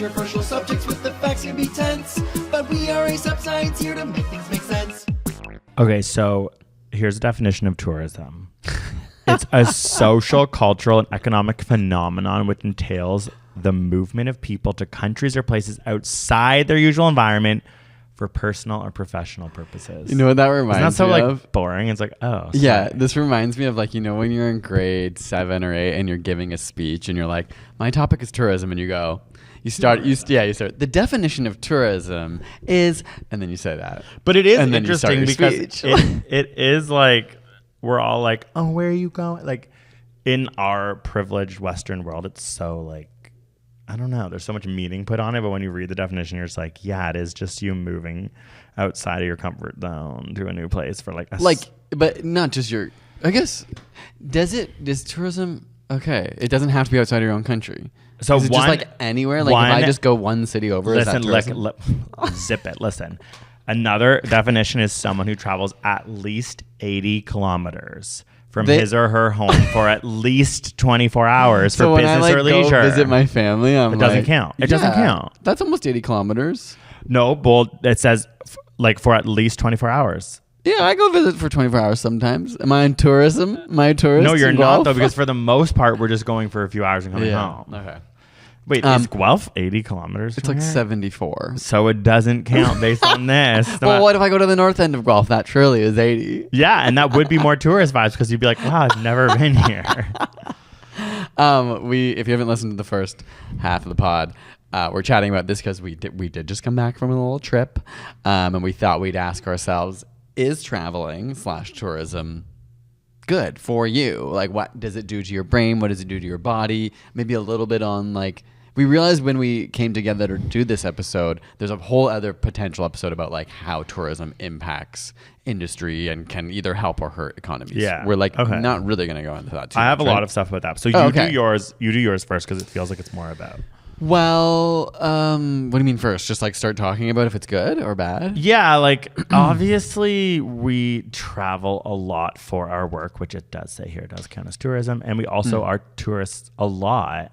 controversial subjects with the facts can be tense, but we are a sub-science here to make things make sense. Okay, so here's a definition of tourism. It's a social, cultural, and economic phenomenon which entails the movement of people to countries or places outside their usual environment for personal or professional purposes. You know what that reminds Isn't that so me like boring? It's like, oh. Yeah, sorry. this reminds me of like, you know, when you're in grade 7 or 8 and you're giving a speech and you're like, my topic is tourism, and you go, you start, the definition of tourism is, and then you say that. But it is and then you start interesting your because speech. it is like, we're all like, oh, where are you going? Like in our privileged Western world, it's so like, I don't know. There's so much meaning put on it, but when you read the definition, you're just like, yeah, it is just you moving outside of your comfort zone to a new place for but not just your, I guess, does tourism, okay, it doesn't have to be outside of your own country. So is it just like anywhere? Like if I just go one city over, listen, is that tourism? zip it. Listen. Another definition is someone who travels at least 80 kilometers from his or her home for at least 24 hours for business or leisure. Go visit my family, it doesn't count. It doesn't count. That's almost 80 kilometers. No, well, it says like for at least 24 hours. Yeah, I go visit for 24 hours sometimes. Am I in tourism? Am I a tourist? No, you're in not Guelph? though, because for the most part, we're just going for a few hours and coming home. Okay. Wait, is Guelph 80 kilometers? It's like 74. So it doesn't count based on this. Well, what if I go to the north end of Guelph? That surely is 80. Yeah, and that would be more tourist vibes because you'd be like, wow, I've never been here. If you haven't listened to the first half of the pod, we're chatting about this because we did just come back from a little trip, and we thought we'd ask ourselves, is traveling / tourism good for you? Like, what does it do to your brain? What does it do to your body? Maybe a little bit on like, we realized when we came together to do this episode, there's a whole other potential episode about like how tourism impacts industry and can either help or hurt economies. Yeah. We're like not really going to go into that too I have much, a lot of stuff about that. So you do yours first because it feels like it's more about. Well, what do you mean first? Just like start talking about if it's good or bad? Yeah, like obviously we travel a lot for our work, which it does say here, it does count as tourism. And we also are tourists a lot.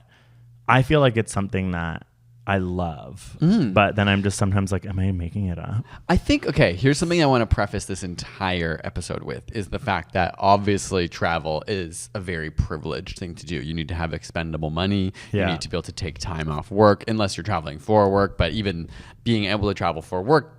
I feel like it's something that I love, but then I'm just sometimes like, am I making it up? I think, okay, here's something I want to preface this entire episode with is the fact that obviously travel is a very privileged thing to do. You need to have expendable money. Yeah. You need to be able to take time off work unless you're traveling for work. But even being able to travel for work,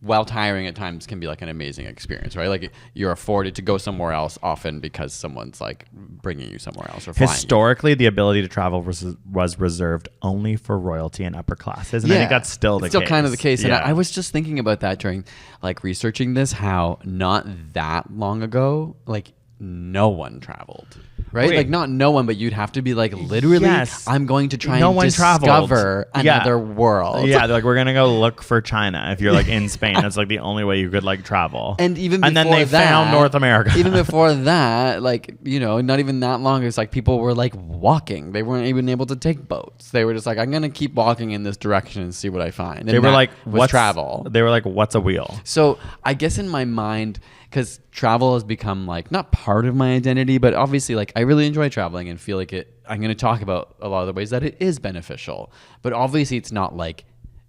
while tiring at times, can be like an amazing experience, right? Like you're afforded to go somewhere else often because someone's like bringing you somewhere else or flying. Historically, the ability to travel was reserved only for royalty and upper classes. And I think that's still the case. Still kind of the case. Yeah. And I was just thinking about that during like researching this, how not that long ago, like no one traveled. Right? Wait. Like not no one, but you'd have to be like literally, Yes. I'm going to try No and one discover traveled. Yeah. another world. Yeah, they're like, we're gonna go look for China. If you're like in Spain, that's like the only way you could like travel. And even before and then they found North America. Even before that, like, you know, not even that long, it's like people were like walking. They weren't even able to take boats. They were just like, I'm gonna keep walking in this direction and see what I find. And they were like, what's travel? They were like, what's a wheel? So I guess in my mind, because travel has become like not part of my identity, but obviously like I really enjoy traveling and feel like I'm going to talk about a lot of the ways that it is beneficial, but obviously it's not like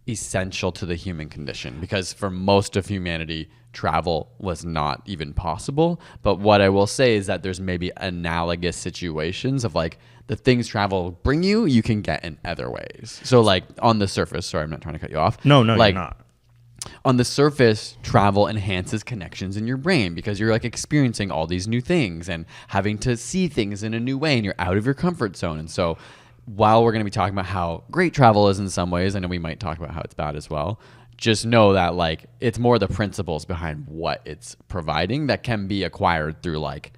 essential to the human condition because for most of humanity, travel was not even possible. But what I will say is that there's maybe analogous situations of like the things travel bring you, you can get in other ways. So like on the surface, sorry, I'm not trying to cut you off. No, like, you're not. On the surface, travel enhances connections in your brain because you're like experiencing all these new things and having to see things in a new way and you're out of your comfort zone. And so while we're going to be talking about how great travel is in some ways, I know we might talk about how it's bad as well, just know that like it's more the principles behind what it's providing that can be acquired through like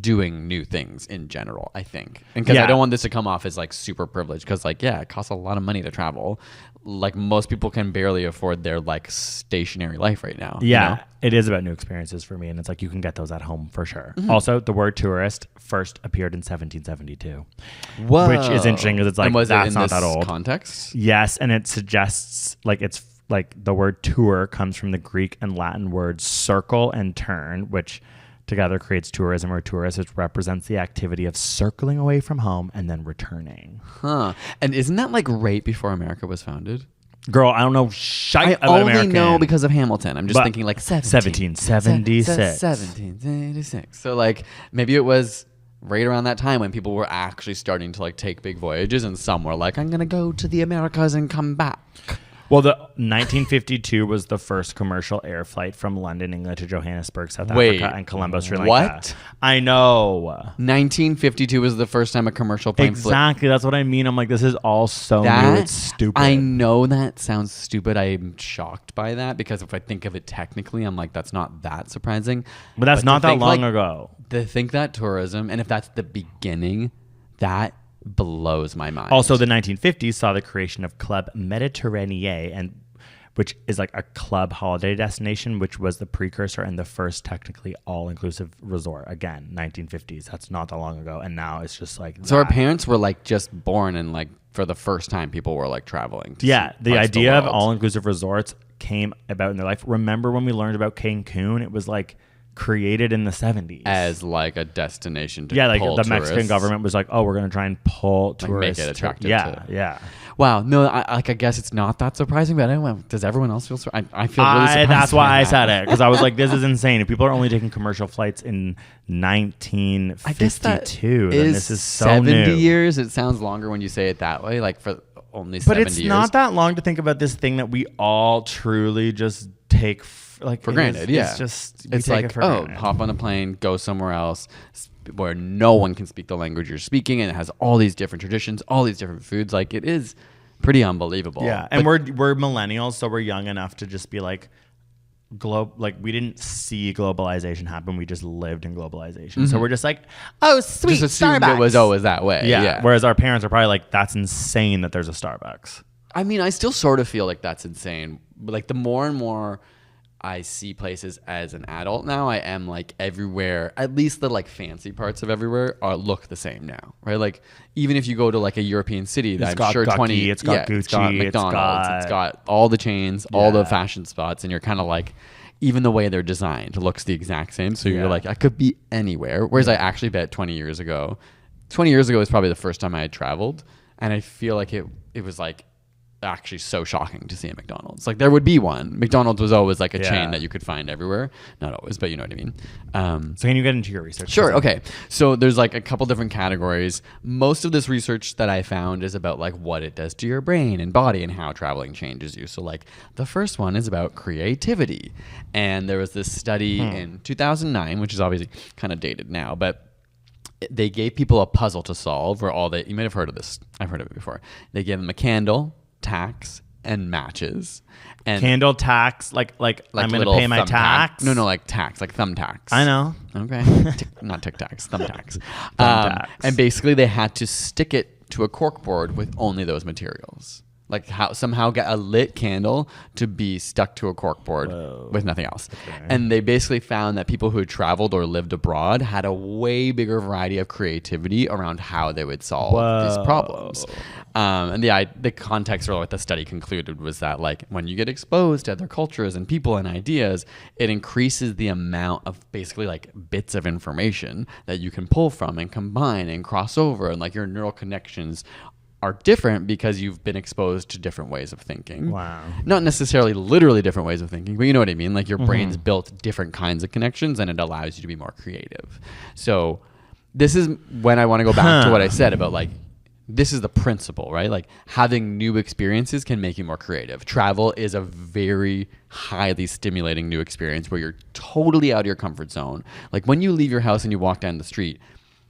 doing new things in general, I think. And because I don't want this to come off as like super privileged because like, yeah, it costs a lot of money to travel. Like most people can barely afford their like stationary life right now. Yeah, you know? it is about new experiences for me. And it's like you can get those at home for sure. Mm-hmm. Also, the word tourist first appeared in 1772. Whoa. Which is interesting because it's like, and was that's it in not this that old. context? Yes, and it suggests like it's like the word tour comes from the Greek and Latin words circle and turn, which together creates tourism or tourist, which represents the activity of circling away from home and then returning. Huh. And isn't that like right before America was founded? Girl, I don't know shite about only American. know because of Hamilton. I'm just But thinking like 1776. 1776. So like maybe it was right around that time when people were actually starting to like take big voyages, and some were like, I'm gonna go to the Americas and come back. Well, the 1952 was the first commercial air flight from London, England to Johannesburg, South Africa, and Colombo, Sri Lanka. What? I know. 1952 was the first time a commercial plane flew. Exactly. That's what I mean. I'm like, this is all so new. It's stupid. I know that sounds stupid. I'm shocked by that because if I think of it technically, I'm like, that's not that surprising. But that's not that long ago. To think that tourism, and if that's the beginning, that blows my mind. Also, the 1950s saw the creation of Club Mediterranee, and which is like a club holiday destination, which was the precursor and the first technically all-inclusive resort. Again, 1950s. That's not that long ago, and now it's just like so. Our parents were like just born, and like for the first time, people were like traveling. Yeah, the idea of all-inclusive resorts came about in their life. Remember when we learned about Cancun? It was like created in the 70s as like a destination to like pull the tourists. Mexican government was like, oh, we're going to try and pull tourists, make it attractive. Yeah. Wow. No, I guess it's not that surprising, but anyway, does everyone else feel I feel really surprised. That's why I said it, because I was like, this is insane. If people are only taking commercial flights in 1952, then this is so 70 new. years. It sounds longer when you say it that way, like for only 70 years. But it's not that long to think about this thing that we all truly just take for granted. It's just it's like, granted. Hop on a plane, go somewhere else where no one can speak the language you're speaking, and it has all these different traditions, all these different foods. Like, it is pretty unbelievable. Yeah, and we're millennials, so we're young enough to just be like, we didn't see globalization happen. We just lived in globalization. So we're just like, oh, sweet, just assumed Starbucks. it was always that way. Yeah. Whereas our parents are probably like, that's insane that there's a Starbucks. I mean, I still sort of feel like that's insane. But like the more and more I see places as an adult now, I am like everywhere, at least the like fancy parts of everywhere look the same now, right? Like even if you go to like a European city, It's got Gucci, it's got Gucci, it's got McDonald's, it's got all the chains, all the fashion spots, and you're kind of like, even the way they're designed looks the exact same. So you're like, I could be anywhere. Whereas I actually bet 20 years ago was probably the first time I had traveled, and I feel like it was like actually so shocking to see a McDonald's. Like there would be one. McDonald's was always like a chain that you could find everywhere. Not always, but you know what I mean. So can you get into your research? Sure. Okay. So there's like a couple different categories. Most of this research that I found is about like what it does to your brain and body and how traveling changes you. So like the first one is about creativity. And there was this study in 2009, which is obviously kind of dated now, but they gave people a puzzle to solve where you might have heard of this. I've heard of it before. They gave them a candle, tacks, and matches. And candle, tacks, like I'm going to pay my tax. No, like tacks, like thumbtacks. I know. Okay. Not Tic Tacs, thumbtacks. And basically they had to stick it to a corkboard with only those materials. Like somehow get a lit candle to be stuck to a corkboard with nothing else. Okay. And they basically found that people who had traveled or lived abroad had a way bigger variety of creativity around how they would solve these problems. And the context or what the study concluded was that like when you get exposed to other cultures and people and ideas, it increases the amount of basically like bits of information that you can pull from and combine and cross over, and like your neural connections are different because you've been exposed to different ways of thinking. Wow. Not necessarily literally different ways of thinking, but you know what I mean? Like your brain's built different kinds of connections, and it allows you to be more creative. So this is when I want to go back to what I said about like, this is the principle, right? Like having new experiences can make you more creative. Travel is a very highly stimulating new experience where you're totally out of your comfort zone. Like when you leave your house and you walk down the street,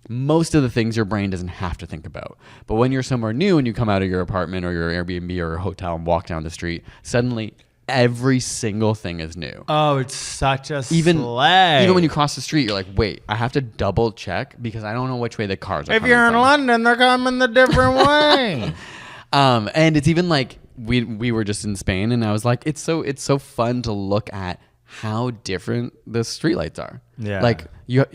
most of the things your brain doesn't have to think about. But when you're somewhere new and you come out of your apartment or your Airbnb or a hotel and walk down the street, suddenly every single thing is new. Oh, it's such a even sleigh. Even when you cross the street, you're like, wait, I have to double check because I don't know which way the cars are coming. If you're in London, they're coming the different way. And it's even like we were just in Spain, and I was like, it's so fun to look at how different the streetlights are. Yeah. Like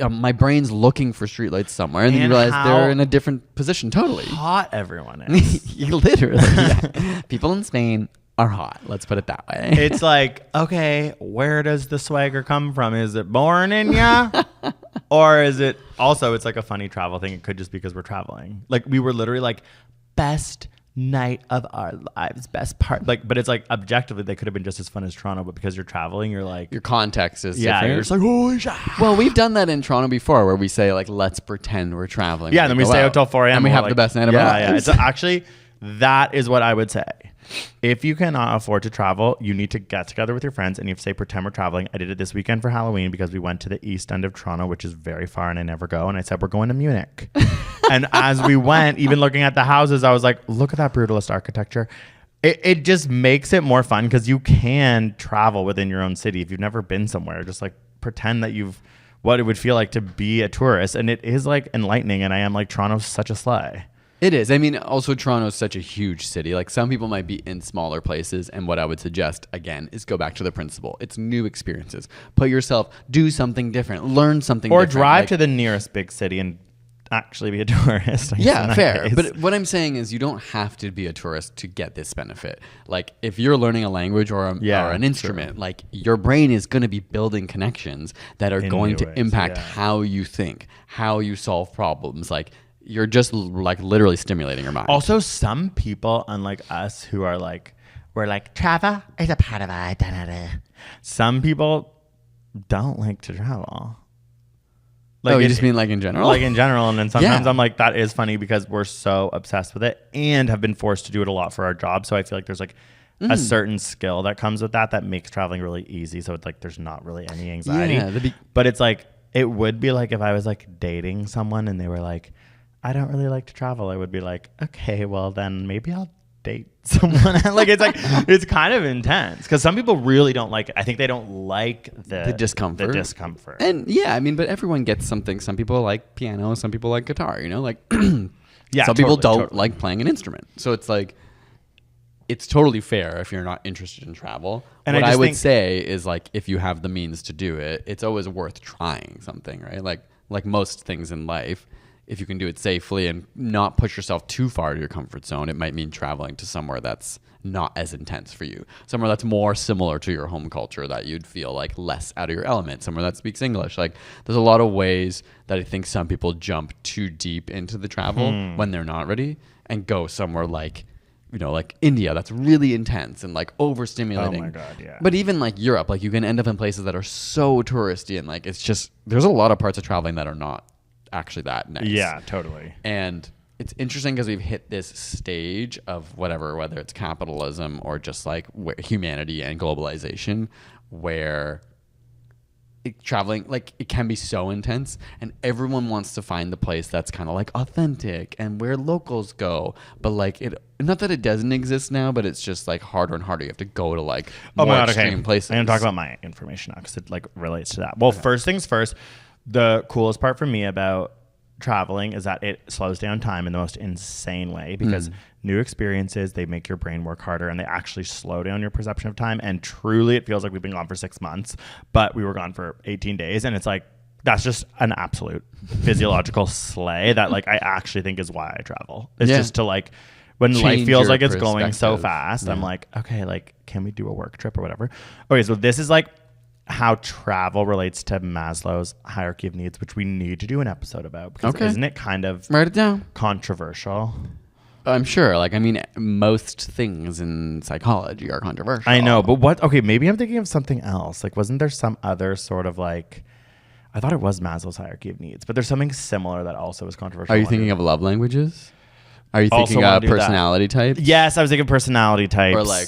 my brain's looking for streetlights somewhere, and then you realize they're in a different position totally. Hot everyone is. Literally. Yeah. People in Spain are hot. Let's put it that way. It's like, okay, where does the swagger come from? Is it born in ya? Or is it also, it's like a funny travel thing. It could just be because we're traveling. Like we were literally like best night of our lives, best part. Like, but it's like objectively, they could have been just as fun as Toronto, but because you're traveling, you're like, Your context is yeah, different. you're just like, holy shit. Well, we've done that in Toronto before where we say like, let's pretend we're traveling. Yeah, and then we go stay out out till 4 a.m. And we We're have like, the best night of our yeah. lives. It's actually, that is what I would say. If you cannot afford to travel, you need to get together with your friends and you have to say, pretend we're traveling. I did it this weekend for Halloween because we went to the east end of Toronto, which is very far and I never go. And I said, we're going to Munich. And as we went, even looking at the houses, I was like, look at that brutalist architecture. It just makes it more fun because you can travel within your own city. If you've never been somewhere, just like pretend that what it would feel like to be a tourist. And it is like enlightening. And I am like, Toronto's such a sleigh. It is. I mean, also Toronto is such a huge city. Like some people might be in smaller places. And what I would suggest, again, is go back to the principle. It's new experiences. Put yourself, do something different, learn something Or different. drive to the nearest big city and actually be a tourist. Yeah, fair. But what I'm saying is you don't have to be a tourist to get this benefit. Like if you're learning a language or an instrument, like your brain is going to be building connections that are going to impact how you think, how you solve problems. Like you're just like literally stimulating your mind. Also, some people, unlike us, who are like, we're like, travel is a part of our identity. Some people don't like to travel. Like you just mean like in general? Like in general. And then sometimes I'm like, that is funny because we're so obsessed with it and have been forced to do it a lot for our job. So I feel like there's like a certain skill that comes with that makes traveling really easy. So it's like there's not really any anxiety. Yeah, but it's like, it would be like if I was like dating someone and they were like, I don't really like to travel. I would be like, okay, well then maybe I'll date someone. Like it's like it's kind of intense because some people really don't like it. I think they don't like the discomfort. And yeah, I mean, but everyone gets something. Some people like piano, some people like guitar. You know, like yeah, some people don't like playing an instrument. So it's like it's totally fair if you're not interested in travel. And what I would say is like if you have the means to do it, it's always worth trying something, right? Like most things in life. If you can do it safely and not push yourself too far to your comfort zone, it might mean traveling to somewhere that's not as intense for you. Somewhere that's more similar to your home culture that you'd feel like less out of your element. Somewhere that speaks English. Like there's a lot of ways that I think some people jump too deep into the travel when they're not ready and go somewhere like, you know, like India, that's really intense and like overstimulating. Oh my God, yeah. But even like Europe, like you can end up in places that are so touristy and like it's just, there's a lot of parts of traveling that are not actually that nice. Yeah, totally. And it's interesting because we've hit this stage of whether it's capitalism or just like humanity and globalization where traveling, like it can be so intense and everyone wants to find the place that's kind of like authentic and where locals go. But like not that it doesn't exist now, but it's just like harder and harder. You have to go to like more extreme places. I'm going to talk about my information now because it like relates to that. Well, first things first, the coolest part for me about traveling is that it slows down time in the most insane way because new experiences, they make your brain work harder and they actually slow down your perception of time. And truly, it feels like we've been gone for 6 months, but we were gone for 18 days. And it's like, that's just an absolute physiological sleigh that like I actually think is why I travel. It's just to like, when life feels like it's going so fast, I'm like, okay, like, can we do a work trip or whatever? Okay, so this is like how travel relates to Maslow's hierarchy of needs, which we need to do an episode about because isn't it kind of write it down controversial? I'm sure. Like, I mean, most things in psychology are controversial. I know, but what? Okay, maybe I'm thinking of something else. Like, wasn't there some other sort of like? I thought it was Maslow's hierarchy of needs, but there's something similar that also is controversial. Are you thinking of love languages? Are you thinking of personality types? Yes, I was thinking personality types. Or like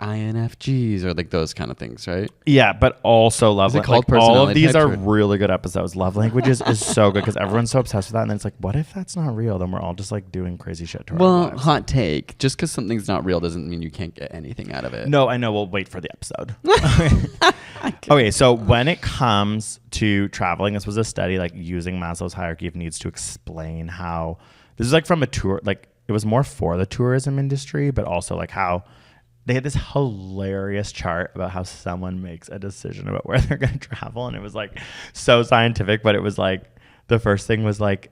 INFJs or like those kind of things, right? Yeah, but also love languages. Like, all of these are really good episodes. Love languages is so good because everyone's so obsessed with that. And then it's like, what if that's not real? Then we're all just like doing crazy shit to our lives. Hot take. Just because something's not real doesn't mean you can't get anything out of it. No, I know. We'll wait for the episode. Okay, so when it comes to traveling, this was a study like using Maslow's hierarchy of needs to explain how this is like from a tour, like it was more for the tourism industry, but also like how they had this hilarious chart about how someone makes a decision about where they're going to travel. And it was like so scientific, but it was like the first thing was like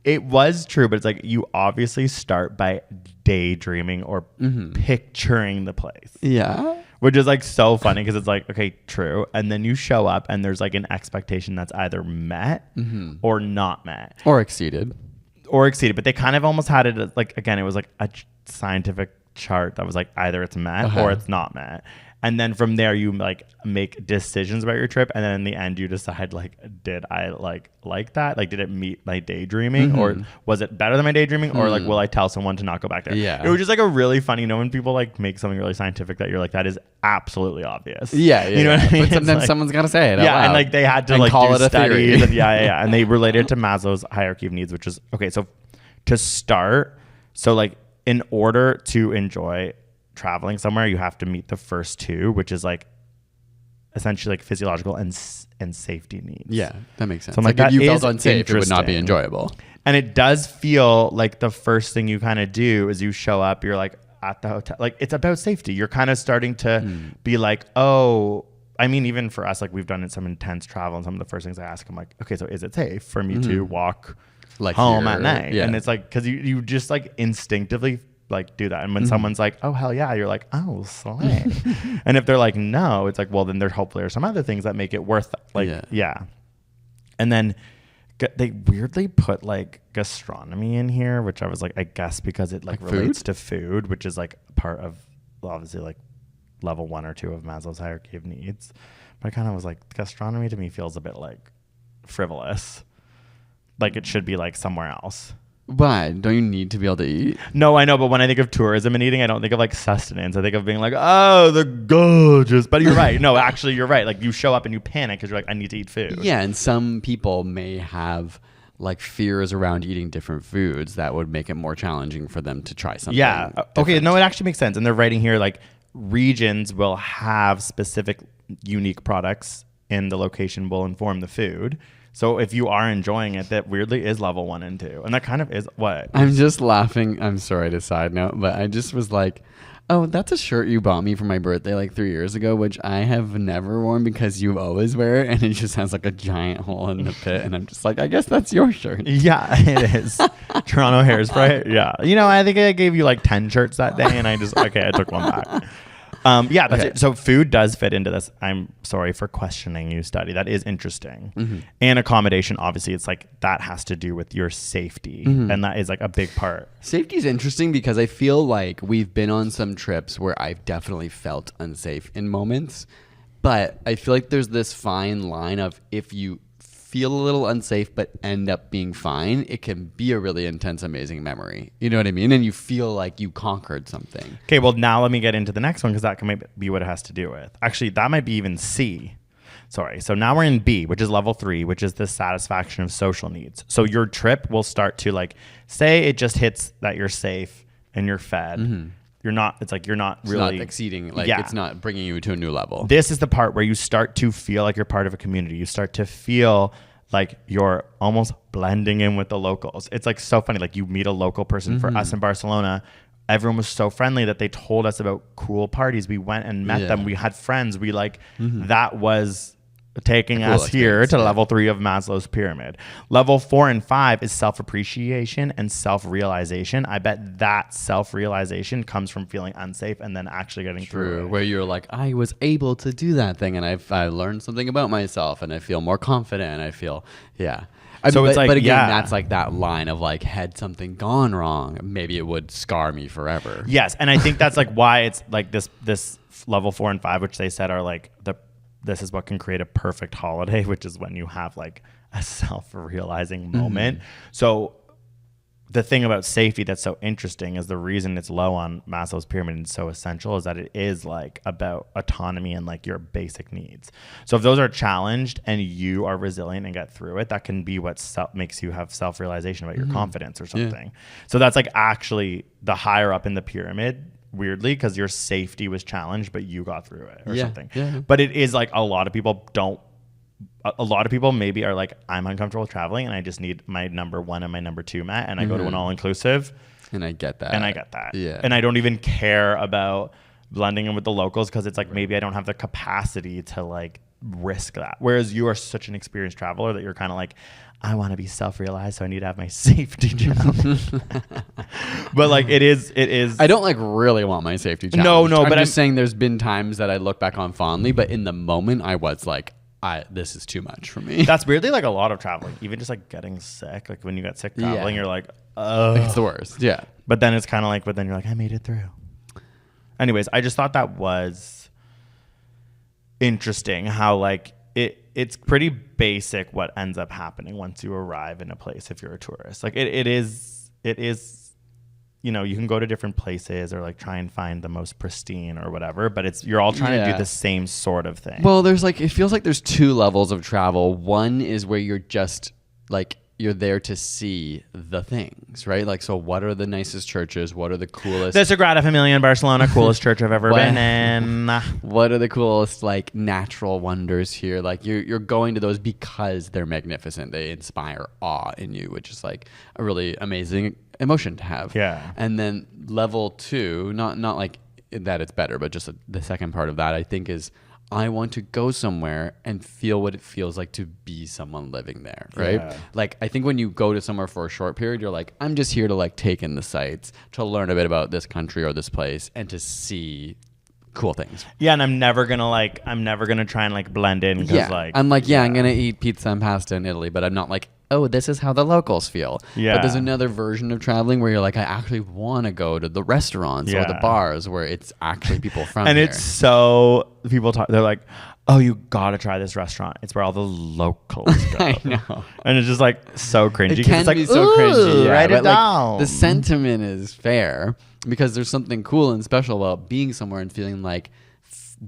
It was true, but it's like you obviously start by daydreaming or picturing the place. Yeah. Which is like so funny because it's like, okay, true. And then you show up and there's like an expectation that's either met or not met. Or exceeded. But they kind of almost had it as, like, again, it was like a scientific chart that was like either it's met or it's not met. And then from there you like make decisions about your trip, and then in the end you decide like, did I like that? Like, did it meet my daydreaming, or was it better than my daydreaming, or like will I tell someone to not go back there? Yeah. It was just like a really funny, when people like make something really scientific that you're like, that is absolutely obvious. Yeah, you know what I mean? But sometimes like, someone's got to say it out yeah, loud. and like they had to and like call do it a studies theory. and yeah, and they related to Maslow's hierarchy of needs, which is okay. So to start, so like in order to enjoy traveling somewhere, you have to meet the first two, which is like essentially like physiological and safety needs. Yeah, that makes sense. So like that if you felt is unsafe, it would not be interesting. enjoyable. And it does feel like the first thing you kind of do is you show up, you're like at the hotel, like it's about safety. You're kind of starting to be like, oh, I mean, even for us, like we've done some intense travel, and some of the first things I ask, I'm like, okay, so is it safe for me to walk Like home here, at night? yeah. And it's like, because you just like instinctively like do that. And when someone's like, oh, hell yeah, you're like, oh, slay. And if they're like, no, it's like, well, then there hopefully are some other things that make it worth it. Like, yeah. And then they weirdly put like gastronomy in here, which I was like, I guess because it like relates food? to food, which is like part of obviously like level 1 or 2 of Maslow's hierarchy of needs. But I kind of was like, gastronomy to me feels a bit like frivolous. Like it should be like somewhere else. Why? Don't you need to be able to eat? No, I know, but when I think of tourism and eating, I don't think of like sustenance. I think of being like, oh, the gorgeous. But you're right. No, actually, you're right. Like you show up and you panic because you're like, I need to eat food. Yeah, and some people may have like fears around eating different foods that would make it more challenging for them to try something. Yeah. Okay. different. No, it actually makes sense. And they're writing here like regions will have specific unique products, and the location will inform the food. So if you are enjoying it, that weirdly is level 1 and 2. And that kind of is what? I'm just laughing. I'm sorry to side note, but I just was like, oh, that's a shirt you bought me for my birthday like 3 years ago, which I have never worn because you always wear it, and it just has like a giant hole in the pit. And I'm just like, I guess that's your shirt. Yeah, it is. Toronto Hairspray. Yeah. You know, I think I gave you like 10 shirts that day, and I took one back. Yeah, that's it. So food does fit into this. I'm sorry for questioning you study. That is interesting. And accommodation, obviously, it's like that has to do with your safety. And that is like a big part. Safety is interesting because I feel like we've been on some trips where I've definitely felt unsafe in moments. But I feel like there's this fine line of if you feel a little unsafe but end up being fine, it can be a really intense, amazing memory. You know what I mean? And you feel like you conquered something. Okay, well, now let me get into the next one because that can be what it has to do with. Actually, that might be even C. Sorry. So now we're in B, which is level 3, which is the satisfaction of social needs. So your trip will start to like, say it just hits that you're safe and you're fed. You're not, it's like you're not really Not exceeding, like it's not bringing you to a new level. This is the part where you start to feel like you're part of a community. You start to feel like you're almost blending in with the locals. It's like so funny. Like you meet a local person. For us in Barcelona, everyone was so friendly that they told us about cool parties. We went and met them. We had friends. We like, that was taking us here to level 3 of Maslow's pyramid. Level 4 and 5 is self-appreciation and self-realization. I bet that self-realization comes from feeling unsafe and then actually getting through it. Where you're like, I was able to do that thing, and I learned something about myself, and I feel more confident. I feel, So it's like, but again, that's like that line of like, had something gone wrong, maybe it would scar me forever. Yes, and I think that's like why it's like this level 4 and 5, which they said are like this is what can create a perfect holiday, which is when you have like a self-realizing moment. So the thing about safety that's so interesting is the reason it's low on Maslow's pyramid and so essential is that it is like about autonomy and like your basic needs. So if those are challenged and you are resilient and get through it, that can be what makes you have self-realization about your confidence or something. So that's like actually the higher up in the pyramid, weirdly, because your safety was challenged, but you got through it or something. But it is like a lot of people maybe are like, I'm uncomfortable traveling and I just need my number 1 and my number 2 met, and I go to an all-inclusive. And I get that. Yeah. And I don't even care about blending in with the locals because it's like maybe I don't have the capacity to like risk that. Whereas you are such an experienced traveler that you're kind of like, I want to be self-realized, so I need to have my safety challenge. But like it is. I don't like really want my safety challenge. No, but I'm just saying there's been times that I look back on fondly, but in the moment I was like, this is too much for me. That's weirdly like a lot of traveling. Even just like getting sick. Like when you get sick traveling, you're like, oh, it's the worst. Yeah. But then it's kind of like, but then you're like, I made it through. Anyways, I just thought that was interesting how like it's pretty basic what ends up happening once you arrive in a place if you're a tourist. Like it is, you know, you can go to different places or like try and find the most pristine or whatever, but you're all trying to do the same sort of thing. Well, it feels like there's two levels of travel. One is where you're just like, you're there to see the things, right? Like, so what are the nicest churches? What are the coolest? The Sagrada Familia in Barcelona, coolest church I've ever been in. What are the coolest like natural wonders here? Like you're going to those because they're magnificent. They inspire awe in you, which is like a really amazing emotion to have. Yeah. And then level 2, not like that it's better, but just the second part of that I think is I want to go somewhere and feel what it feels like to be someone living there, right? Yeah. Like, I think when you go to somewhere for a short period, you're like, I'm just here to like take in the sights, to learn a bit about this country or this place, and to see cool things. Yeah, and I'm never gonna try and like blend in because I'm gonna eat pizza and pasta in Italy, but I'm not like, oh, this is how the locals feel. Yeah. But there's another version of traveling where you're like, I actually want to go to the restaurants or the bars where it's actually people from and here. it's so people talk. They're like, oh, you gotta try this restaurant. It's where all the locals go. I know. And it's just like so cringy. It can it's like, be so cringy. Yeah, write it but, like, down. the sentiment is fair because there's something cool and special about being somewhere and feeling like,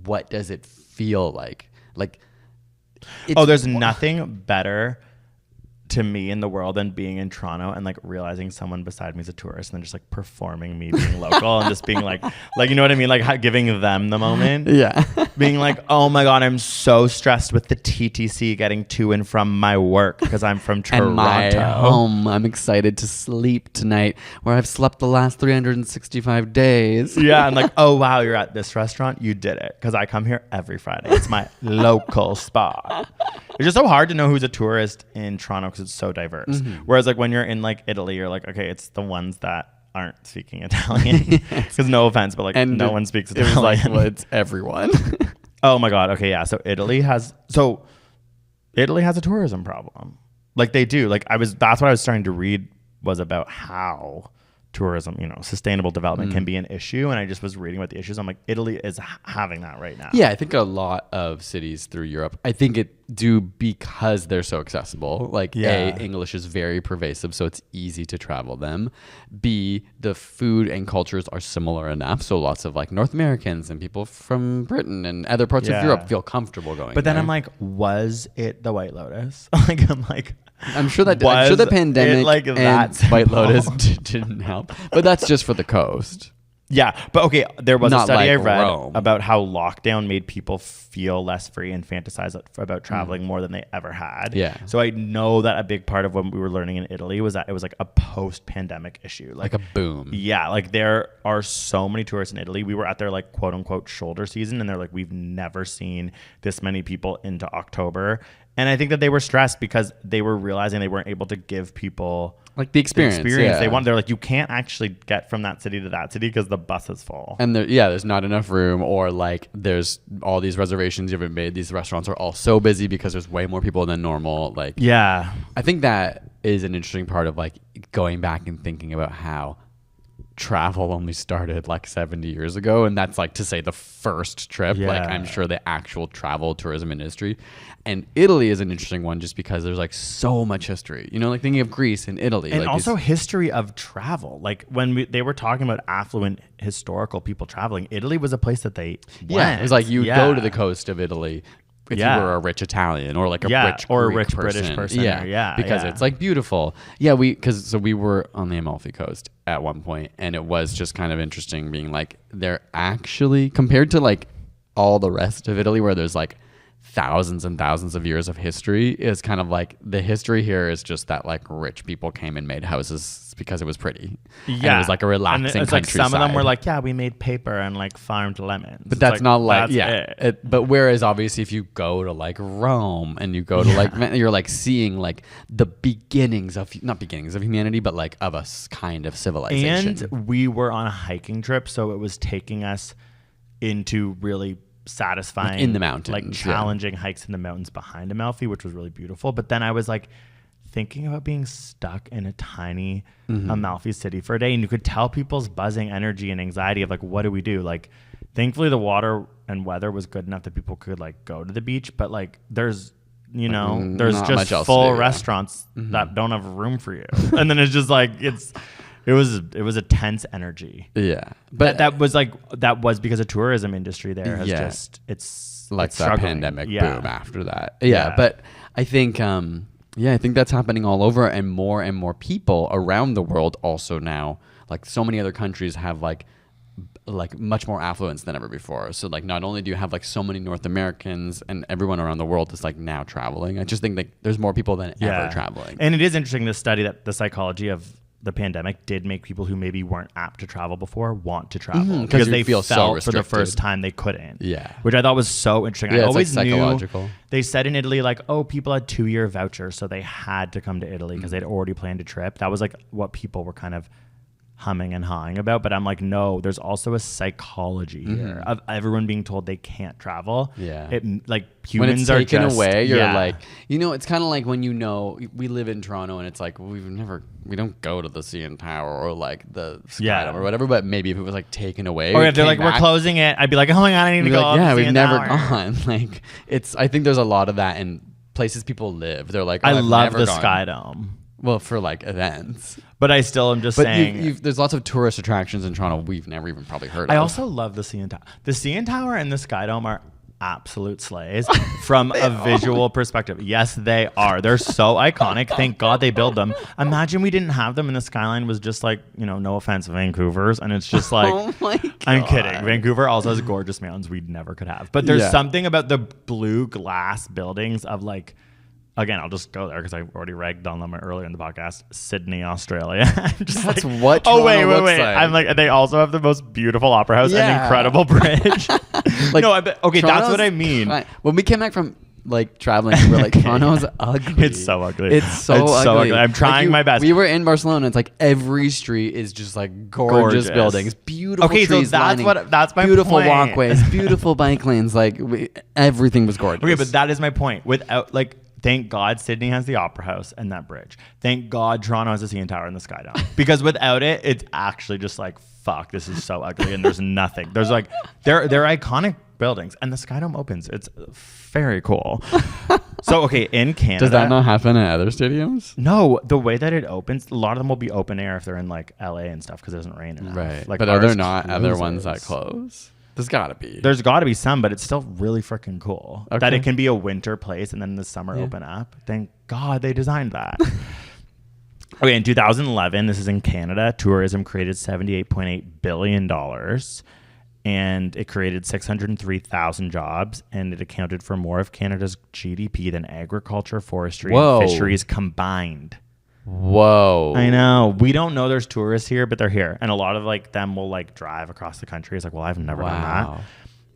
what does it feel like? Like, there's nothing better to me in the world than being in Toronto and like realizing someone beside me is a tourist and then just like performing me being local and just being like you know what I mean, like giving them the moment. Yeah. Being like, oh my god, I'm so stressed with the TTC getting to and from my work because I'm from Toronto. And my home. I'm excited to sleep tonight where I've slept the last 365 days. Yeah, and like, oh wow, you're at this restaurant, you did it because I come here every Friday. It's my local spot. It's just so hard to know who's a tourist in Toronto because it's so diverse. Mm-hmm. Whereas like when you're in like Italy, you're like, okay, it's the ones that aren't speaking Italian. Because no offense, but like no one speaks Italian. It was like, well, it's everyone. Oh my god. Okay, yeah. So Italy has a tourism problem. Like they do. Like that's what I was starting to read was about how tourism, you know, sustainable development can be an issue. And I just was reading about the issues. I'm like, Italy is having that right now. Yeah, I think a lot of cities through Europe, I think it do because they're so accessible. Like A, English is very pervasive, so it's easy to travel them. B, the food and cultures are similar enough. So lots of like North Americans and people from Britain and other parts of Europe feel comfortable going But then there. I'm like, was it the White Lotus? I'm sure the pandemic like and White Lotus didn't help. But that's just for the coast. Yeah, but okay, there was a study I read Rome. about how lockdown made people feel less free and fantasize about traveling more than they ever had. Yeah. So I know that a big part of what we were learning in Italy was that it was like a post-pandemic issue. Like a boom. Yeah, like there are so many tourists in Italy. We were at their like quote unquote shoulder season and they're like, we've never seen this many people into October. And I think that they were stressed because they were realizing they weren't able to give people like the experience they want. They're like, you can't actually get from that city to that city because the bus is full. And there's not enough room, or like there's all these reservations you haven't made. These restaurants are all so busy because there's way more people than normal. Like, yeah, I think that is an interesting part of like going back and thinking about how travel only started like 70 years ago, and that's like to say the first trip. Like I'm sure the actual travel tourism industry. And Italy is an interesting one just because there's like so much history, you know, like thinking of Greece and Italy. And like also history of travel. Like when they were talking about affluent historical people traveling, Italy was a place that they went. Yeah, it was like you go to the coast of Italy if you were a rich Italian or like a rich or Greek a rich person. British person. Because it's like beautiful. Yeah, so we were on the Amalfi Coast at one point, and it was just kind of interesting being like they're actually compared to like all the rest of Italy where there's like thousands and thousands of years of history is kind of like the history here is just that like rich people came and made houses because it was pretty. Yeah. And it was like a relaxing it's like some of them countryside. were like, yeah, we made paper and like farmed lemons. But that's not like, that's it. But whereas obviously if you go to like Rome and you go to like, you're like seeing like the beginnings of, not beginnings of humanity, but like of a kind of civilization. And we were on a hiking trip, so it was taking us into really satisfying, Like in the mountains, like challenging hikes in the mountains behind Amalfi, which was really beautiful. But then I was like thinking about being stuck in a tiny Amalfi city for a day, and you could tell people's buzzing energy and anxiety of like, what do we do? Like, thankfully the water and weather was good enough that people could like go to the beach, but like there's there's not just much else full to do, yeah. restaurants that don't have room for you, and then it's just like it was a tense energy. Yeah. But that was because the tourism industry there has it's like it's that struggling. pandemic Yeah. boom after that. Yeah. But I think, I think that's happening all over, and more people around the world also now, like so many other countries have like much more affluence than ever before. So like not only do you have like so many North Americans and everyone around the world is like now traveling, I just think like there's more people than ever traveling. And it is interesting to study that the psychology of the pandemic did make people who maybe weren't apt to travel before want to travel because they you feel so felt for the restricted. first time they couldn't. Yeah. Which I thought was so interesting. Yeah, I it's, always like, knew psychological. they said in Italy like, oh, people had 2-year vouchers, so they had to come to Italy because they'd already planned a trip. That was like what people were kind of humming and hawing about. But I'm like, no, there's also a psychology here of everyone being told they can't travel. Yeah. It like When it's humans are taken just, away, you're yeah. like, it's kind of like when we live in Toronto and it's like we don't go to the CN Tower or like the Skydome or whatever, but maybe if it was like taken away, or if they're like, we're closing it, I'd be like, oh my God, I need to be go. like, yeah, to we've CN never Tower. gone. Like I think there's a lot of that in places people live. They're like, I I've love never the gone. Skydome. Well, for like events. But I still am just But saying. there's lots of tourist attractions in Toronto we've never even probably heard of. I also love the CN Tower. The CN Tower and the Skydome are absolute slays from a visual perspective. Yes, they are. They're so iconic. Thank God they build them. Imagine we didn't have them and the skyline was just like, no offense, Vancouver's. And it's just like, Oh my God. I'm kidding. Vancouver also has gorgeous mountains we never could have. But there's something about the blue glass buildings of like, again, I'll just go there because I already ragged on them earlier in the podcast. Sydney, Australia. That's what Toronto wait. looks like. I'm like, they also have the most beautiful opera house and Yeah. incredible bridge. Like, no, that's Toronto's what I mean. fine. When we came back from like traveling, we were like, Toronto's ugly. It's so ugly. It's so ugly. I'm trying my best. We were in Barcelona. It's like every street is just like gorgeous buildings, beautiful Okay, so trees that's lining, that's my beautiful point. walkways, beautiful bike lanes. Like everything was gorgeous. Okay, but that is my point. Without like, thank God Sydney has the opera house and that bridge. Thank God Toronto has the CN Tower and the Skydome. Because without it, it's actually just like, fuck, this is so ugly and there's nothing. There's like, they're iconic buildings and the Skydome opens. It's very cool. So, okay, in Canada. Does that not happen at other stadiums? No, the way that it opens, a lot of them will be open air if they're in like LA and stuff because it doesn't rain enough. Right. Like, But are there ours not other ones that closes. close? There's got to be. There's got to be some, but it's still really freaking cool that Okay. it can be a winter place and then in the summer open up. Thank God they designed that. Okay, in 2011, this is in Canada, tourism created $78.8 billion and it created 603,000 jobs and it accounted for more of Canada's GDP than agriculture, forestry, Whoa. and fisheries combined. Whoa. I know. We don't know there's tourists here, but they're here. And a lot of like them will like drive across the country. It's like, well, I've never done Wow. that.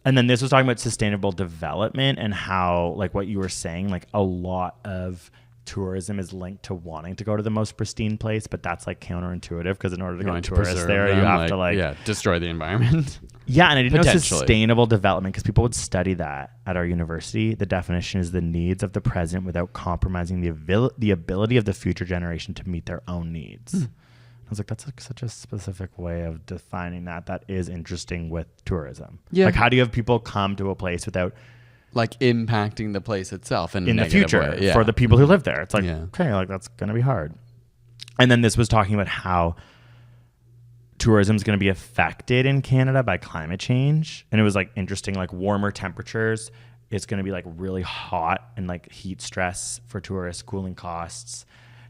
And then this was talking about sustainable development and how like what you were saying, like a lot of tourism is linked to wanting to go to the most pristine place, but that's like counterintuitive because in order to Going get to tourists preserve there, them, you have to like destroy the environment. yeah, and I didn't know Potentially. sustainable development because people would study that at our university. The definition is the needs of the present without compromising the ability of the future generation to meet their own needs. I was like, that's like such a specific way of defining that. That is interesting with tourism. Yeah. Like, how do you have people come to a place without Like impacting the place itself in the a future way. Yeah. for the people who live there? It's like, Yeah. okay, like that's going to be hard. And then this was talking about how tourism is going to be affected in Canada by climate change. And it was like interesting, like warmer temperatures. It's going to be like really hot and like heat stress for tourists, cooling costs.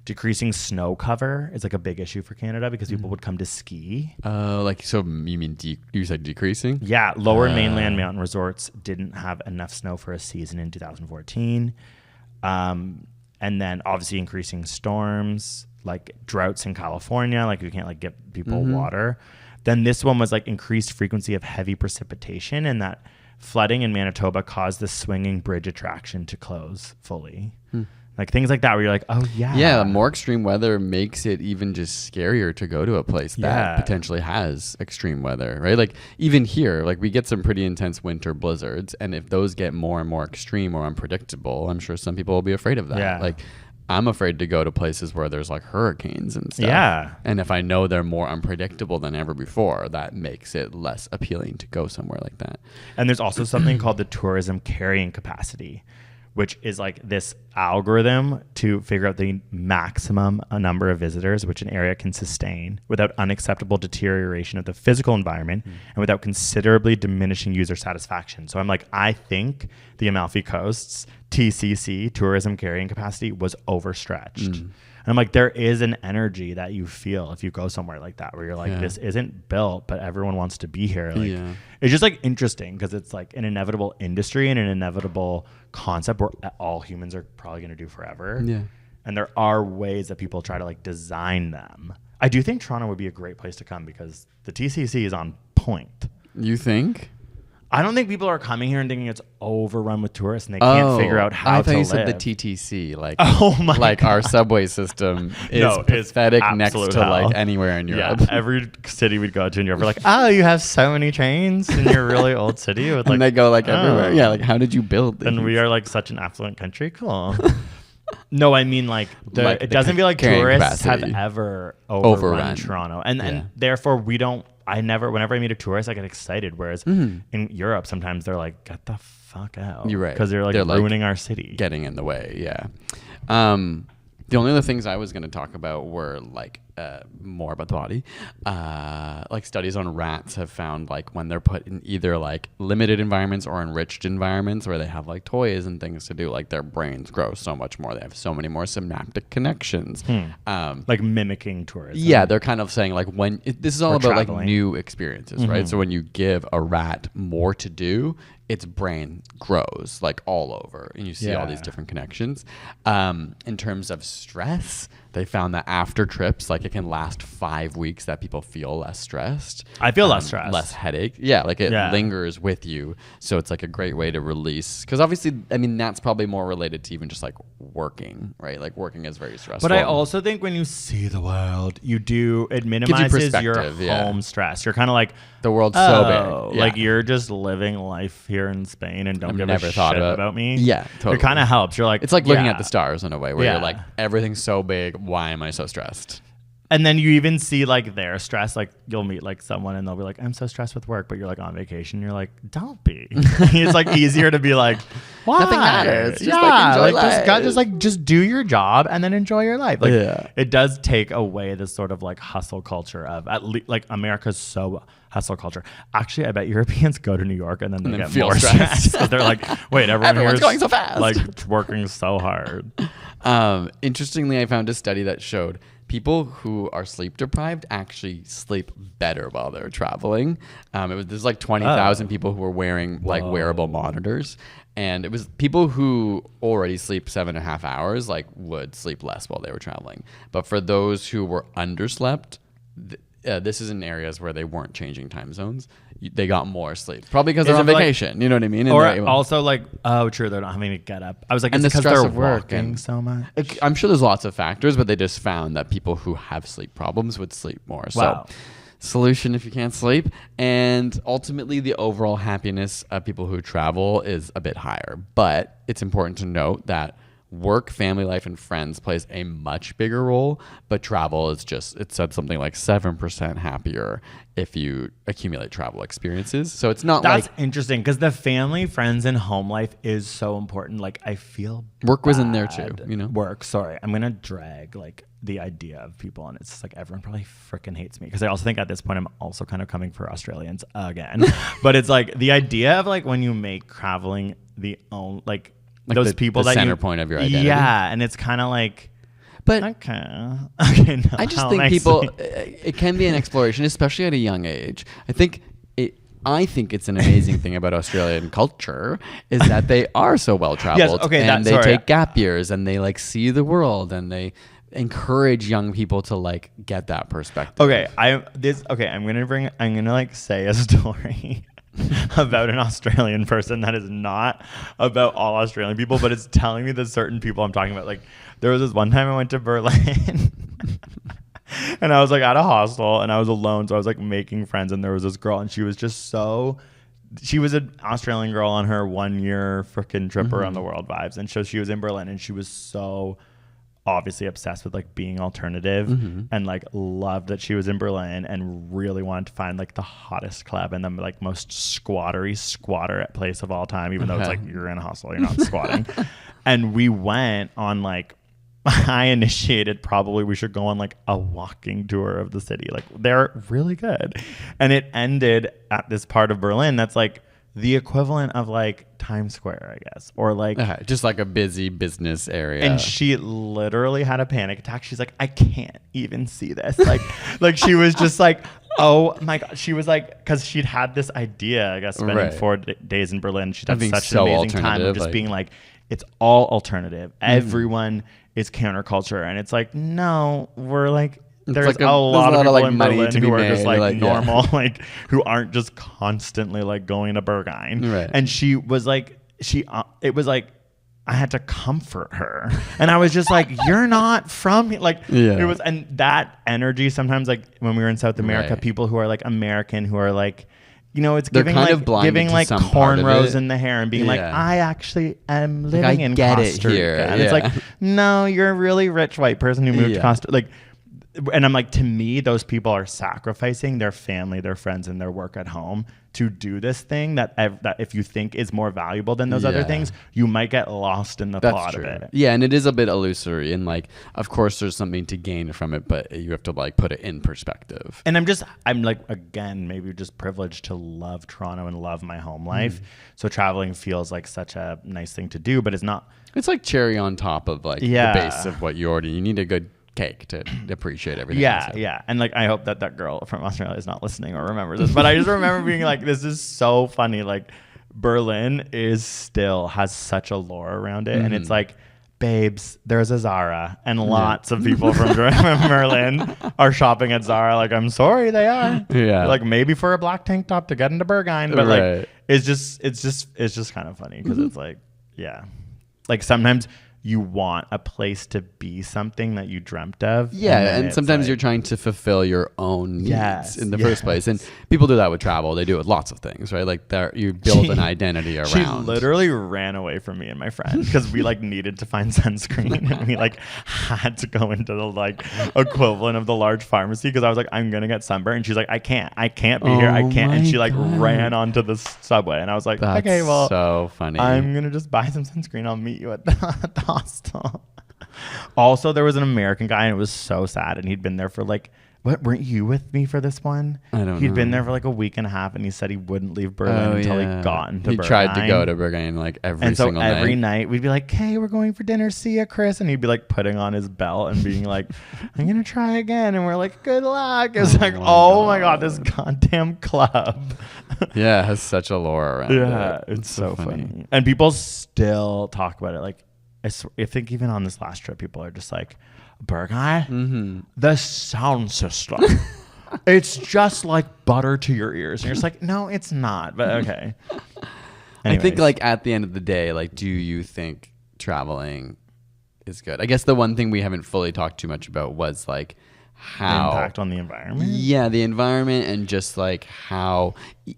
decreasing snow cover is like a big issue for Canada because people would come to ski. Like, so you mean you said decreasing? Yeah, lower mainland mountain resorts didn't have enough snow for a season in 2014. And then obviously increasing storms, like droughts in California, like you can't like get people water. Then this one was like increased frequency of heavy precipitation, and that flooding in Manitoba caused the swinging bridge attraction to close fully. Like things like that where you're like, oh yeah. Yeah, more extreme weather makes it even just scarier to go to a place that potentially has extreme weather, right? Like even here, like we get some pretty intense winter blizzards, and if those get more and more extreme or unpredictable, I'm sure some people will be afraid of that. Yeah. Like I'm afraid to go to places where there's like hurricanes and stuff. Yeah. And if I know they're more unpredictable than ever before, that makes it less appealing to go somewhere like that. And there's also something called the tourism carrying capacity, which is like this algorithm to figure out the maximum number of visitors which an area can sustain without unacceptable deterioration of the physical environment and without considerably diminishing user satisfaction. So I'm like, I think the Amalfi Coast's TCC, tourism carrying capacity, was overstretched. And I'm like, there is an energy that you feel if you go somewhere like that where you're like, this isn't built, but everyone wants to be here. Like, it's just like interesting because it's like an inevitable industry and an inevitable concept where all humans are probably going to do forever. Yeah. And there are ways that people try to like design them. I do think Toronto would be a great place to come because the TCC is on point. You think? I don't think people are coming here and thinking it's overrun with tourists and they can't figure out how to live. I thought you said the TTC, like, like our subway system is pathetic next to like anywhere in Europe. Yeah, every city we'd go to in Europe, we're like, oh, you have so many trains in your really old city with like, and they go like everywhere. Yeah, like how did you build these? And we are like such an affluent country. Cool. No, I mean like it doesn't feel like tourists have ever overrun Toronto, and therefore we don't. Whenever I meet a tourist, I get excited. Whereas in Europe, sometimes they're like, get the fuck out. You're right. Because they're ruining our city. Getting in the way, yeah. The only other things I was going to talk about were like more about the body. Like studies on rats have found like when they're put in either like limited environments or enriched environments where they have like toys and things to do, like their brains grow so much more. They have so many more synaptic connections. Like mimicking tourism. Yeah, they're kind of saying like this is all about traveling. like new experiences, right? So when you give a rat more to do, its brain grows like all over and you see all these different connections. In terms of stress, they found that after trips, like it can last 5 weeks that people feel less stressed. I feel less stressed. Less headache. Yeah, like it lingers with you. So it's like a great way to release. Because obviously, I mean, that's probably more related to even just like working, right? Like working is very stressful. But I also think when you see the world, it minimizes your home stress. You're kind of like, the world's so big. Like you're just living life here in Spain and don't give a shit about me. Yeah, totally. It kind of helps. You're like, it's like looking at the stars in a way where you're like, everything's so big. Why am I so stressed? And then you even see like their stress. Like you'll meet like someone and they'll be like, I'm so stressed with work, but you're like on vacation. You're like, don't be. It's like easier to be like, why? Nothing matters. Just like enjoy life. Just do your job and then enjoy your life. Like it does take away this sort of like hustle culture of at least like America's so hustle culture. Actually, I bet Europeans go to New York and then they get more stressed because they're like, wait, everyone's going so fast, like working so hard. Interestingly, I found a study that showed people who are sleep deprived actually sleep better while they're traveling. There's like 20,000 people who were wearing like wearable monitors. And it was people who already sleep 7.5 hours, like would sleep less while they were traveling. But for those who were underslept, this is in areas where they weren't changing time zones. They got more sleep, probably because they're on vacation. You know what I mean? And or also like, oh, true, they're not having to get up. I was like, and it's the because stress they're of work working so much. I'm sure there's lots of factors, but they just found that people who have sleep problems would sleep more. Wow. So, solution if you can't sleep, and ultimately the overall happiness of people who travel is a bit higher. But it's important to note that work, family life, and friends plays a much bigger role, but travel is just, it said something like 7% happier if you accumulate travel experiences. So it's not That's interesting because the family, friends, and home life is so important. Like I feel work was in there too, you know? Work, sorry. I'm going to drag like the idea of people and it's just like everyone probably freaking hates me because I also think at this point I'm also kind of coming for Australians again. But it's like the idea of like when you make traveling the own, like those people the that center point of your identity. Yeah, and it's kind of like, But Okay. Okay. No, I just how think nice. people, it can be an exploration, especially at a young age. I think it's an amazing thing about Australian culture is that they are so well traveled, okay, and they sorry. take gap years, and they like see the world, and they encourage young people to like get that perspective. Okay, I'm gonna like say a story about an Australian person that is not about all Australian people, but it's telling me that certain people I'm talking about. Like, there was this one time I went to Berlin and I was like at a hostel and I was alone, so I was like making friends, and there was this girl, and she was an Australian girl on her 1 year freaking trip around the world vibes, and so she was in Berlin, and she was so obviously obsessed with like being alternative and like loved that she was in Berlin and really wanted to find like the hottest club and the like most squatter place of all time, even though it's like you're in a hostel, you're not squatting. And we went on like, I initiated, probably we should go on like a walking tour of the city. Like, they're really good. And it ended at this part of Berlin that's like the equivalent of like Times Square, I guess, or like Just like a busy business area. and she literally had a panic attack. She's like, I can't even see this. Like she was just like, oh my God. She was like, because she'd had this idea, I guess, spending 4 days in Berlin. She'd had such an amazing time of just being like, it's all alternative. Everyone is counterculture. And it's like, no, we're like, there's like a lot of people like in money Berlin to be who are made, just like normal, yeah. like who aren't just constantly like going to Berghain. Right. And she was like, it was like, I had to comfort her. And I was just like, you're not from here. Like, Yeah. it was, and that energy sometimes, like when we were in South America, Right. people who are like American, who are like, you know, it's They're giving kind like of blinded giving to like some part of cornrows it. in the hair and being like, Yeah. I actually am I living in get it Costa Rica. here. And it's Yeah. like, no, you're a really rich white person who moved to Yeah. Costa. Like, and I'm like, to me, those people are sacrificing their family, their friends, and their work at home to do this thing that if you think is more valuable than those other Yeah. things, you might get lost in the plot of it. Yeah, and it is a bit illusory, and like, of course, there's something to gain from it, but you have to like put it in perspective. And I'm like, again, maybe just privileged to love Toronto and love my home life. So traveling feels like such a nice thing to do, but it's not. It's like cherry on top of like Yeah. the base of what you already. You need a good cake to appreciate everything. Yeah, so. yeah. And like, I hope that girl from Australia is not listening or remembers this, but I just remember being like, this is so funny. Like, Berlin has such a lore around it. And it's like, babes, there's a Zara, and lots of people from Berlin are shopping at Zara. Like, I'm sorry, they are. Yeah. Like, maybe for a black tank top to get into Berghain, but Right. like, it's just kind of funny because it's like, yeah, like sometimes you want a place to be something that you dreamt of. Yeah, then and it's sometimes like, you're trying to fulfill your own needs Yes, in the first place. And people do that with travel. They do it with lots of things, right? Like you build an identity around. She literally ran away from me and my friend because we like needed to find sunscreen and we like had to go into the like equivalent of the large pharmacy because I was like, I'm gonna get sunburned. And she's like, I can't be here. I can't. And my she like God. ran onto the subway and I was like, That's okay, well, so funny. I'm gonna just buy some sunscreen. I'll meet you at the hostel. Also, there was an American guy and it was so sad, and he'd been there for like, what, weren't you with me for this one? I don't He'd know. been there for like a week and a half, and he said he wouldn't leave Berlin until he got into He Berghain. tried to go to Berghain like every And so single every night. night we'd be like, hey, we're going for dinner. See ya, Chris. And he'd be like putting on his belt and being like, I'm going to try again. And we're like, good luck. It's like, oh my God, this goddamn club. Yeah, it has such a lore around Yeah, it. it's so funny. And people still talk about it. Like, I think even on this last trip, people are just like, Berghain, the sound system. It's just like butter to your ears. And you're just like, no, it's not. But okay. I think Anyways. like at the end of the day, like, do you think traveling is good? I guess the one thing we haven't fully talked too much about was like how impact on the environment. Yeah, the environment, and just like how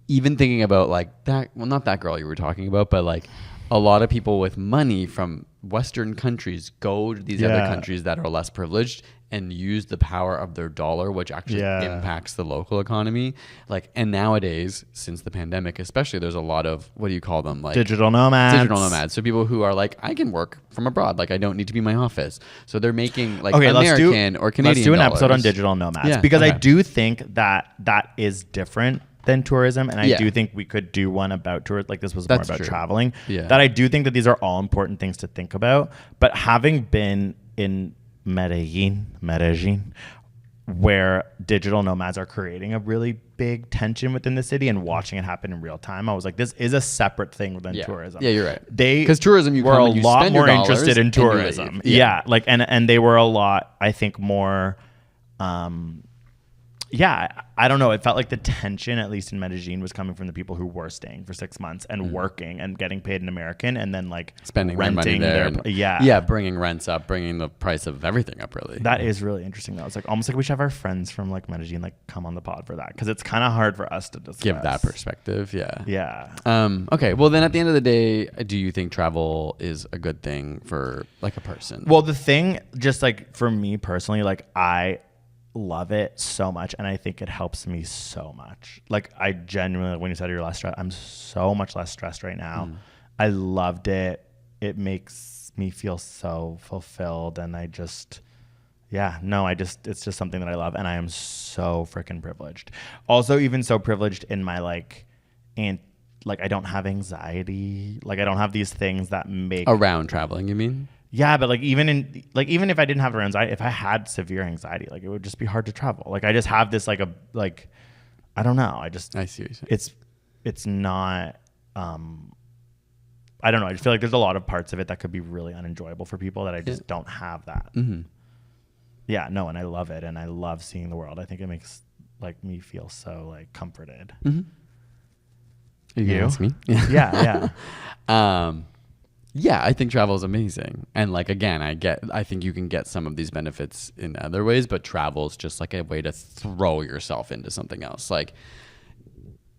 even thinking about like that, well, not that girl you were talking about, but like a lot of people with money from Western countries go to these other countries that are less privileged and use the power of their dollar, which actually impacts the local economy. Like, and nowadays, since the pandemic, especially, there's a lot of, what do you call them? Like Digital nomads. So people who are like, I can work from abroad. Like, I don't need to be in my office. So they're making like Okay, American or Canadian Let's do an episode on dollars. digital nomads Yeah, because I okay. do think that is different than tourism, and I Yeah. do think we could do one about tourism. Like, this was That's more about true. traveling. Yeah. That I do think that these are all important things to think about. But having been in Medellin, where digital nomads are creating a really big tension within the city, and watching it happen in real time, I was like, this is a separate thing than tourism. Yeah, you're right. They 'Cause tourism, you were come a and you lot spend your more dollars interested in and you tourism. leave. Yeah, like and they were a lot, I think, more. I don't know. It felt like the tension, at least in Medellin, was coming from the people who were staying for 6 months and working and getting paid in American, and then like Spending their money renting there. Bringing rents up, bringing the price of everything up, really. That is really interesting, though. It's like almost like we should have our friends from like Medellin like come on the pod for that, because it's kind of hard for us to discuss. Give that perspective. Yeah. Okay. Well, then at the end of the day, do you think travel is a good thing for like a person? Well, the thing, just like for me personally, like I love it so much, and I think it helps me so much. Like I genuinely, when you said you're less stressed, I'm so much less stressed right now. I loved it. It makes me feel so fulfilled, and it's just something that I love, and I am so freaking privileged. Also, even so privileged in my like I don't have anxiety. Like I don't have these things that make around traveling, you mean? Yeah, but like even if I didn't have anxiety, if I had severe anxiety, like it would just be hard to travel. Like I just have this I don't know. I see what you're saying. It's not I don't know. I just feel like there's a lot of parts of it that could be really unenjoyable for people that I just don't have that. Mm-hmm. Yeah, no, and I love it, and I love seeing the world. I think it makes like me feel so like comforted. Mm-hmm. Are you gonna ask me? Yeah. Yeah, I think travel is amazing. And like, again, I think you can get some of these benefits in other ways, but travel is just like a way to throw yourself into something else. Like,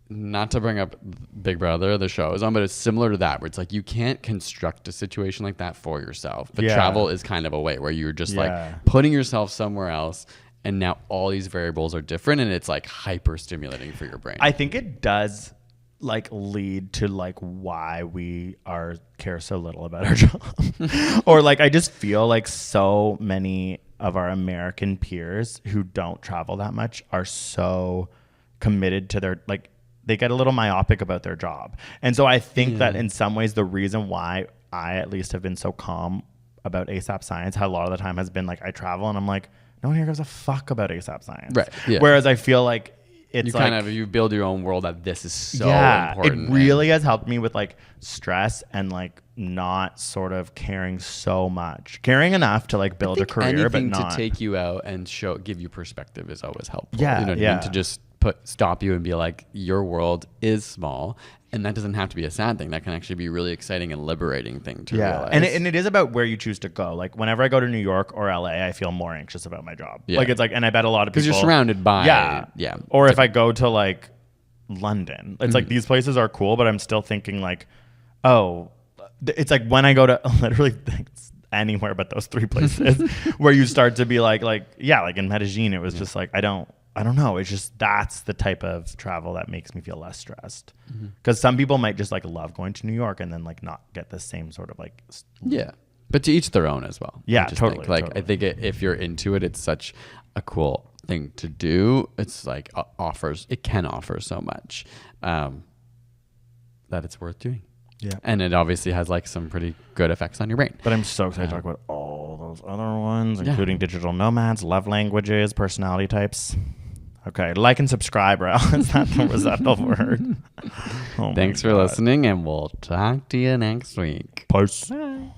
not to bring up Big Brother, the show is on, but it's similar to that, where it's like you can't construct a situation like that for yourself. But travel is kind of a way where you're just like putting yourself somewhere else, and now all these variables are different, and it's like hyper stimulating for your brain. I think it does like lead to like why we care so little about our job. Or like I just feel like so many of our American peers who don't travel that much are so committed to their, like they get a little myopic about their job. And so I think that in some ways the reason why I at least have been so calm about ASAP Science, how a lot of the time has been like I travel and I'm like, no one here gives a fuck about ASAP Science. Right. Yeah. Whereas I feel like it's you build your own world that this is so important. It really has helped me with like stress and like not sort of caring so much, caring enough to like build a career, but not to take you out and give you perspective is always helpful. Yeah, you know what I mean? To just stop you and be like, your world is small, and that doesn't have to be a sad thing. That can actually be a really exciting and liberating thing to realize. And it is about where you choose to go. Like whenever I go to New York or LA, I feel more anxious about my job. Like it's like, and I bet a lot of people, because you're surrounded by Or if I go to like London, it's like these places are cool, but I'm still thinking like, oh, it's like when I go to literally anywhere but those three places where you start to be like in Medellin, it was just like I don't know. It's just that's the type of travel that makes me feel less stressed. Because some people might just like love going to New York and then like not get the same sort of like. Yeah, but to each their own as well. Yeah, totally. I think if you're into it, it's such a cool thing to do. It's like it can offer so much that it's worth doing. Yeah. And it obviously has like some pretty good effects on your brain. But I'm so excited to talk about all those other ones, including digital nomads, love languages, personality types. Okay, like and subscribe, Ralph. Was that the word? Thanks for listening, and we'll talk to you next week. Peace. Bye.